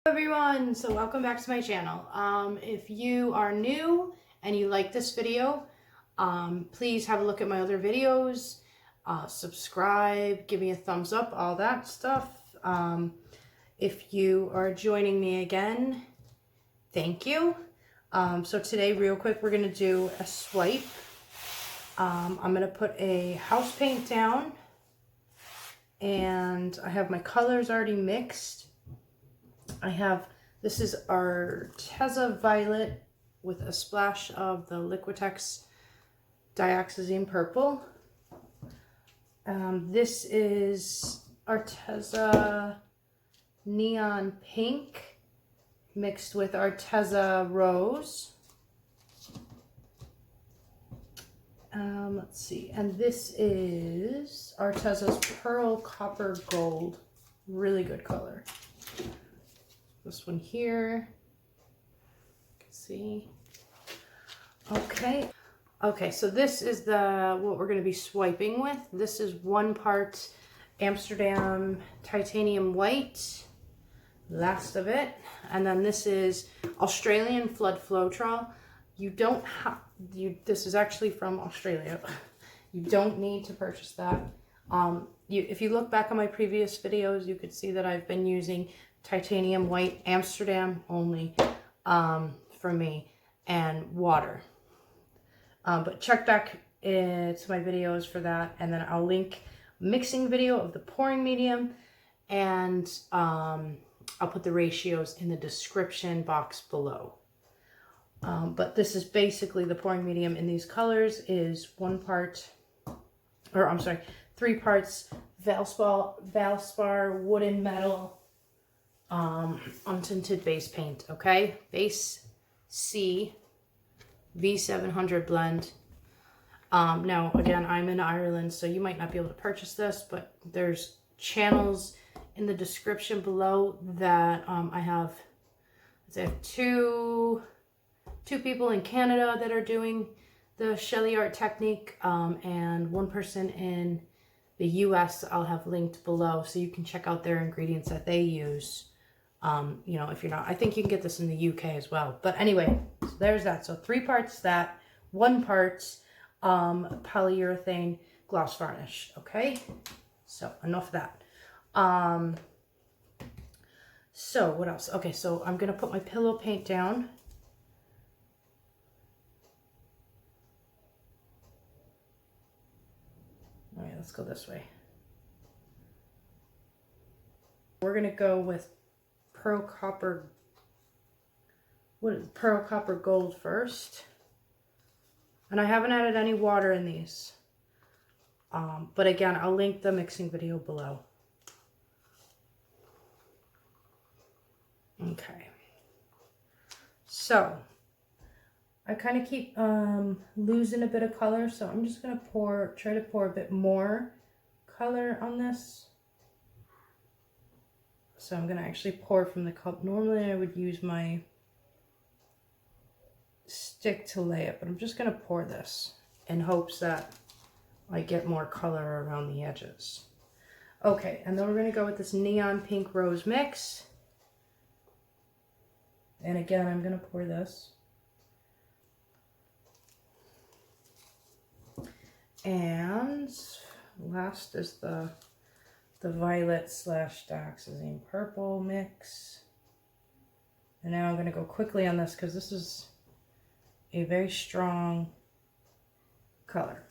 Everyone, so welcome back to my channel. If you are new and you like this video, please have a look at my other videos, subscribe, give me a thumbs up, all that stuff. If you are joining me again, thank you. So today, real quick, we're going to do a swipe. I'm going to put a house paint down, and I have my colors already mixed. This is Arteza Violet with a splash of the Liquitex Dioxazine Purple. This is Arteza Neon Pink mixed with Arteza Rose. Let's see, and this is Arteza's Pearl Copper Gold. Really good color. This one here, you can see. Okay, so this is what we're going to be swiping with. This is 1 part Amsterdam titanium white, last of it, and then this is Australian flood Floetrol. This is actually from Australia. You don't need to purchase that. If you look back on my previous videos, you could see that I've been using titanium white Amsterdam only for me, and water. But check back to my videos for that, and then I'll link a mixing video of the pouring medium, and I'll put the ratios in the description box below. But this is basically the pouring medium in these colors is 3 parts Valspar wooden metal untinted base paint. Okay, base C V700 blend. Now again, I'm in Ireland, so you might not be able to purchase this, but there's channels in the description below that I have two people in Canada that are doing the Sheleeart technique, and 1 person in the US I'll have linked below, so you can check out their ingredients that they use. You know, if you're not, I think you can get this in the UK as well. But anyway, so there's that. So 3 parts that, 1 part polyurethane gloss varnish. Okay, so enough of that. So what else? Okay, so I'm gonna put my pillow paint down. All right, let's go this way. We're gonna go with Pearl Copper Gold first, and I haven't added any water in these, but again, I'll link the mixing video below. Okay, so I kind of keep losing a bit of color, so I'm just gonna try to pour a bit more color on this. So I'm going to actually pour from the cup. Normally I would use my stick to lay it, but I'm just going to pour this in hopes that I get more color around the edges. Okay, and then we're going to go with this neon pink rose mix. And again, I'm going to pour this. And last is the violet / dioxazine purple mix. And now I'm going to go quickly on this because this is a very strong color.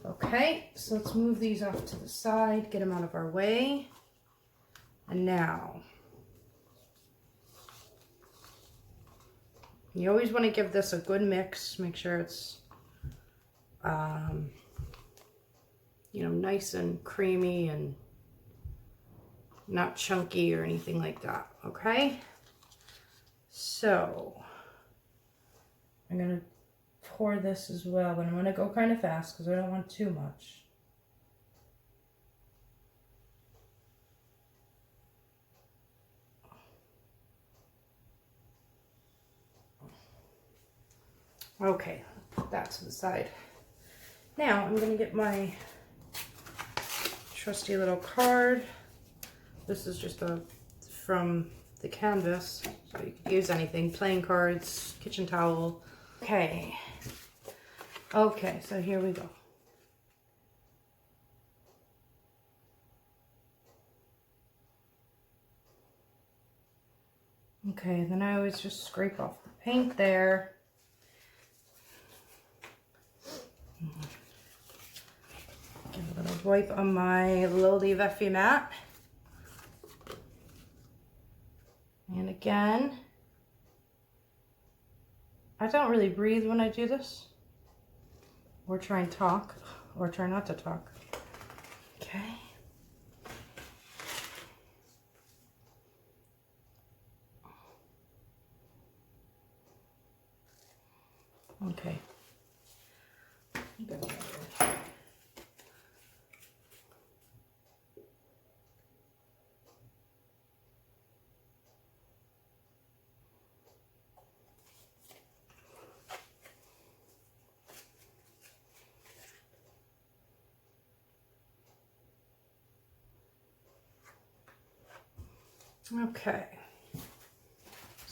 Okay, so let's move these off to the side, get them out of our way. And now, you always want to give this a good mix. Make sure it's you know, nice and creamy and not chunky or anything like that. Okay, so I'm gonna pour this as well, but I'm gonna go kind of fast because I don't want too much. Okay, put that to the side. Now I'm gonna get my trusty little card. This is just from the canvas. So you could use anything, playing cards, kitchen towel. Okay. Okay, so here we go. Okay, then I always just scrape off the paint there. Give a little wipe on my Lily Veffy mat. And again, I don't really breathe when I do this, or try and talk, or try not to talk. Okay. Okay.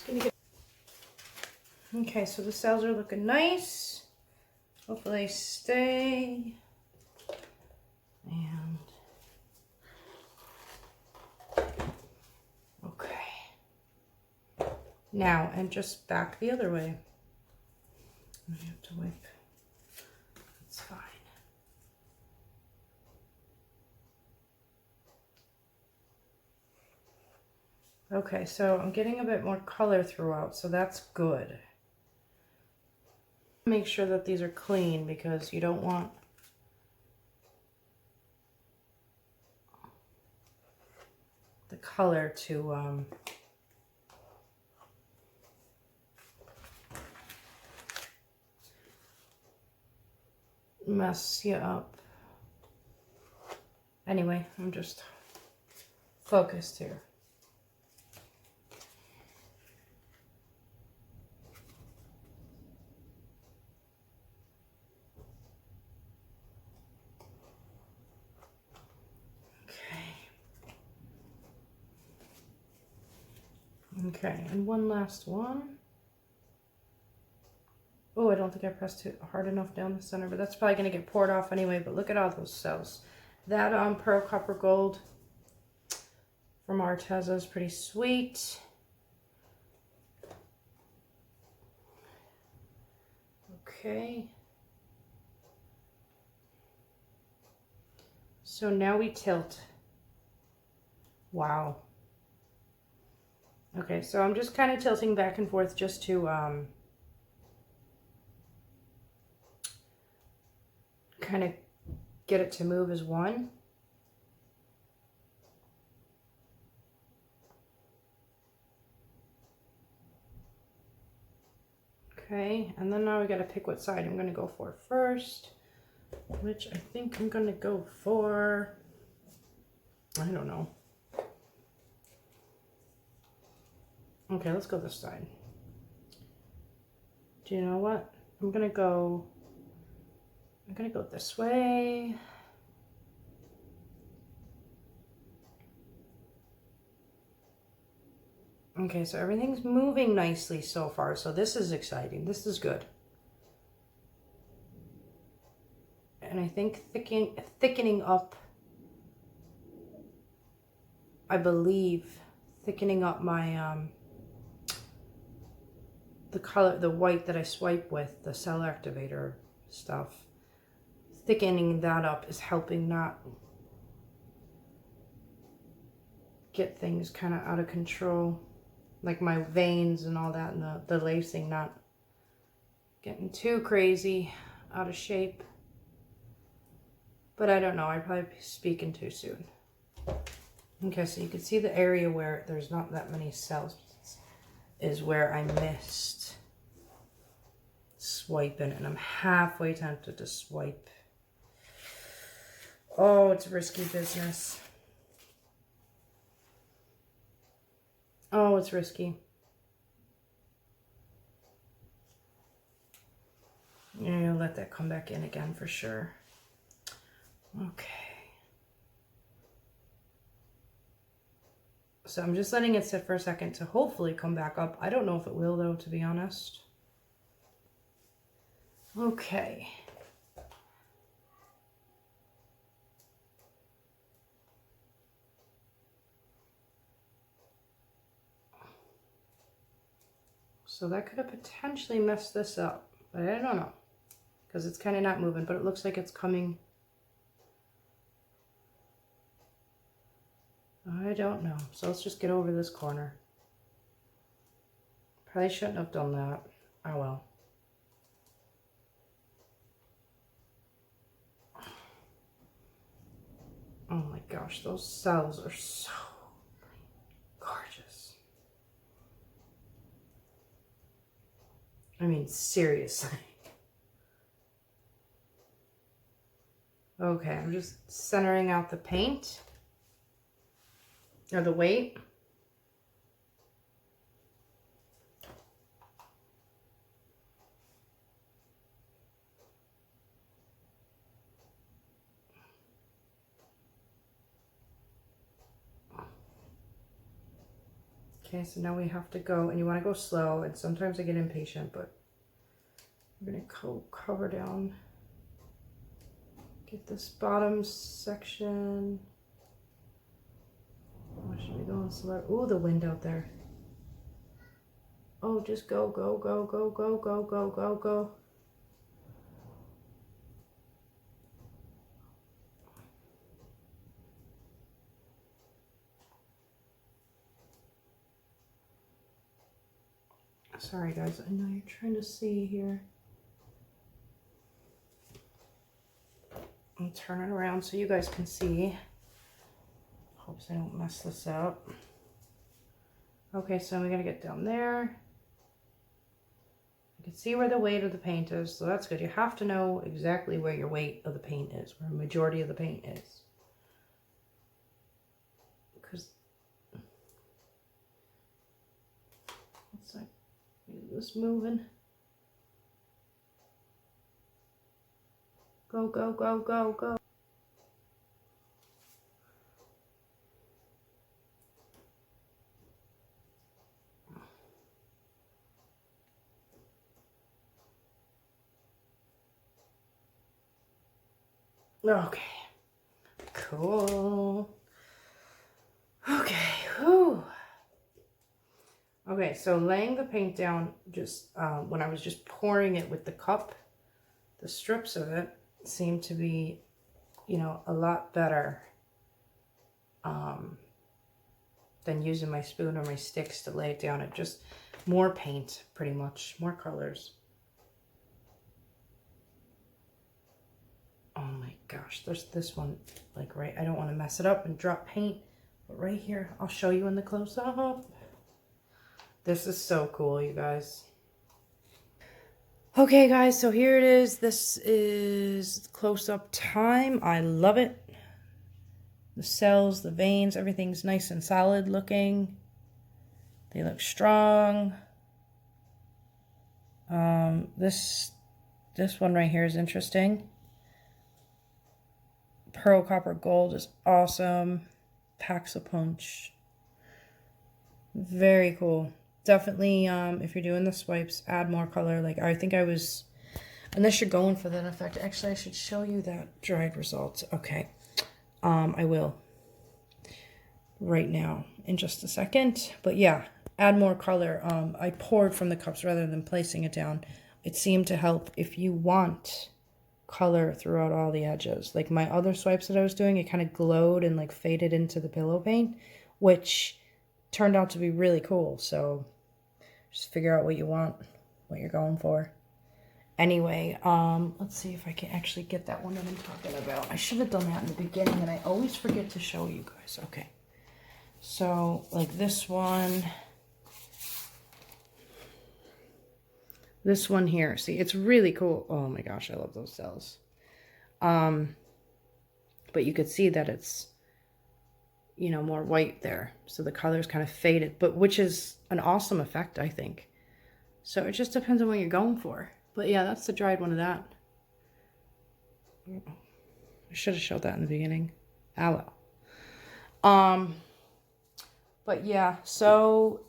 Okay. Okay, so the cells are looking nice. Hopefully they stay. And okay. Now, and just back the other way. I have to wipe. That's fine. Okay, so I'm getting a bit more color throughout, so that's good. Make sure that these are clean because you don't want the color to mess you up. Anyway, I'm just focused here. Okay, and one last one. Oh, I don't think I pressed it hard enough down the center, but that's probably going to get poured off anyway. But look at all those cells. That Pearl Copper Gold from Arteza is pretty sweet. Okay. So now we tilt. Wow. Okay, so I'm just kind of tilting back and forth just to kind of get it to move as one. Okay, and then now we got to pick what side I'm going to go for first, which I think I'm going to go for, I don't know. Okay, let's go this side. Do you know what? I'm gonna go this way. Okay, so everything's moving nicely so far, so this is exciting. This is good. And I think thickening up, I believe, thickening up my the color, the white that I swipe with, the cell activator stuff, thickening that up is helping not get things kind of out of control, like my veins and all that, and the lacing not getting too crazy out of shape. But I don't know, I'd probably be speaking too soon. Okay, so you can see the area where there's not that many cells is where I missed swiping, and I'm halfway tempted to swipe. Oh, it's risky business. Oh, it's risky. Yeah, I'll let that come back in again for sure. Okay. So I'm just letting it sit for a second to hopefully come back up. I don't know if it will though, to be honest. Okay. So that could have potentially messed this up, but I don't know, because it's kind of not moving, but it looks like it's coming. I don't know. So let's just get over this corner. Probably shouldn't have done that. Oh well. Oh my gosh, those cells are so gorgeous. I mean, seriously. Okay, I'm just centering out the paint, or the weight. Okay, so now we have to go, and you want to go slow, and sometimes I get impatient, but I'm going to cover down, get this bottom section. Oh, should we go in slow? Ooh, the wind out there. Oh, just go, go, go, go, go, go, go, go, go. Sorry guys, I know you're trying to see here. I'm turning around so you guys can see. Hopes I don't mess this up. Okay, so we gotta get down there. You can see where the weight of the paint is, so that's good. You have to know exactly where your weight of the paint is, where the majority of the paint is. Because let's like is this moving? Go, go, go, go, go. Okay. Cool. Okay. Whew. Okay, so laying the paint down, just when I was just pouring it with the cup, the strips of it seemed to be, you know, a lot better than using my spoon or my sticks to lay it down. It just, more paint, pretty much, more colors. Oh my gosh, there's this one, like right, I don't want to mess it up and drop paint, but right here, I'll show you in the close-up. This is so cool, you guys. Okay guys, so here it is. This is close-up time. I love it. The cells, the veins, everything's nice and solid looking. They look strong. This one right here is interesting. Pearl Copper Gold is awesome. Packs a punch. Very cool. Definitely, if you're doing the swipes, add more color. Like, I think I was, unless you're going for that effect. Actually, I should show you that dried result. Okay. I will right now in just a second. But yeah, add more color. I poured from the cups rather than placing it down. It seemed to help if you want color throughout all the edges. Like my other swipes that I was doing, it kind of glowed and like faded into the pillow paint, which turned out to be really cool. So just figure out what you want, what you're going for. Anyway, let's see if I can actually get that one that I'm talking about. I should have done that in the beginning, and I always forget to show you guys. Okay. So, like this one. This one here. See, it's really cool. Oh my gosh, I love those cells. But you could see that it's, you know, more white there. So the color's kind of faded, but which is an awesome effect, I think. So it just depends on what you're going for. But yeah, that's the dried one of that. I should have showed that in the beginning. Ah, well. But yeah, so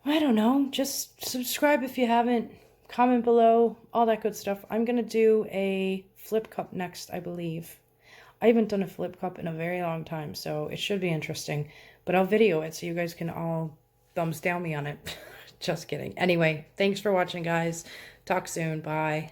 I don't know. Just subscribe if you haven't. Comment below. All that good stuff. I'm going to do a flip cup next, I believe. I haven't done a flip cup in a very long time, so it should be interesting. But I'll video it so you guys can all thumbs down me on it. Just kidding. Anyway, thanks for watching, guys. Talk soon. Bye.